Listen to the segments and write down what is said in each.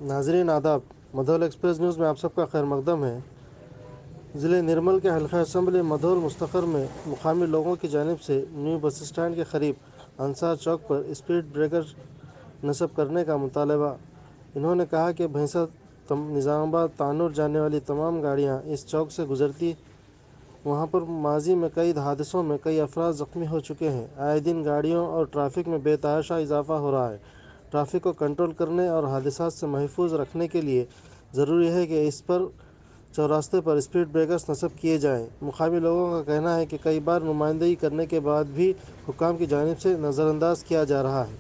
नाजरीन आदाब, Madhaul express news में आप सबका खैर मकदम है। ज़िले निर्मल के हल्का असम्बली मधौल मुस्तखर में मुकामी लोगों की जानिब से न्यू बस स्टैंड के करीब अंसार चौक पर स्पीड ब्रेकर नस्ब करने का मुतालबा। इन्होंने कहा कि भैंसा निज़ामाबाद तानूर जाने वाली तमाम गाड़ियाँ इस चौक से गुजरती। वहाँ पर माजी में कई हादसों में कई अफराद ज़ख्मी हो चुके हैं। आए दिन गाड़ियों और ट्रैफिक में बेतहाशा इजाफा हो रहा है। ट्रैफिक को कंट्रोल करने और हादसात से महफूज रखने के लिए ज़रूरी है कि इस पर चौरास्ते पर स्पीड ब्रेकर्स नस्ब किए जाएँ। मुकामी लोगों का कहना है कि कई बार नुमाइंदगी करने के बाद भी हुक्काम की जानिब से नज़रअंदाज किया जा रहा है।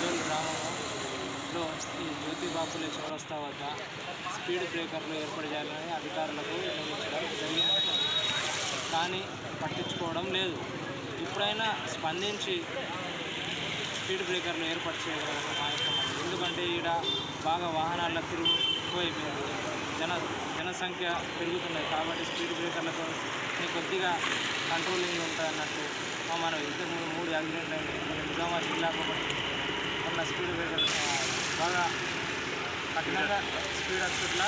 మధోల్ గ్రామంలో ఈ జ్యోతిబాపులే చౌరస్తా వద్ద స్పీడ్ బ్రేకర్లు ఏర్పాటు చేయాలని అధికారులకు నిర్ణయించడం జరిగింది. కానీ పట్టించుకోవడం లేదు. ఇప్పుడైనా స్పందించి స్పీడ్ బ్రేకర్లు ఏర్పాటు చేయగలరు మా యొక్క మంది. ఎందుకంటే ఈడ బాగా వాహనాల తిరుగు ఎక్కువైపోయింది. జనసంఖ్య పెరుగుతున్నాయి కాబట్టి స్పీడ్ బ్రేకర్లతో కొద్దిగా కంట్రోలింగ్ ఉంటుంది అన్నట్టు మనం ఇంతకుముందు 3 యాక్సిడెంట్లు అయినాయి. నిజామాబాద్ జిల్లాకు ఒకటి ఉన్న స్పీడ్ బ్రేకర్ బాగా కఠినంగా స్పీడ్ అట్లా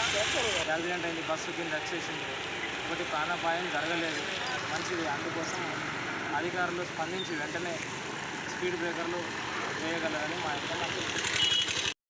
యాక్సిడెంట్ అయింది. బస్సు కింద వచ్చేసింది. ఒకటి ప్రాణాపాయం జరగలేదు. మంచిది. అందుకోసం అధికారులు స్పందించి వెంటనే స్పీడ్ బ్రేకర్లు వేయగలరని మా యొక్క నమ్మకం.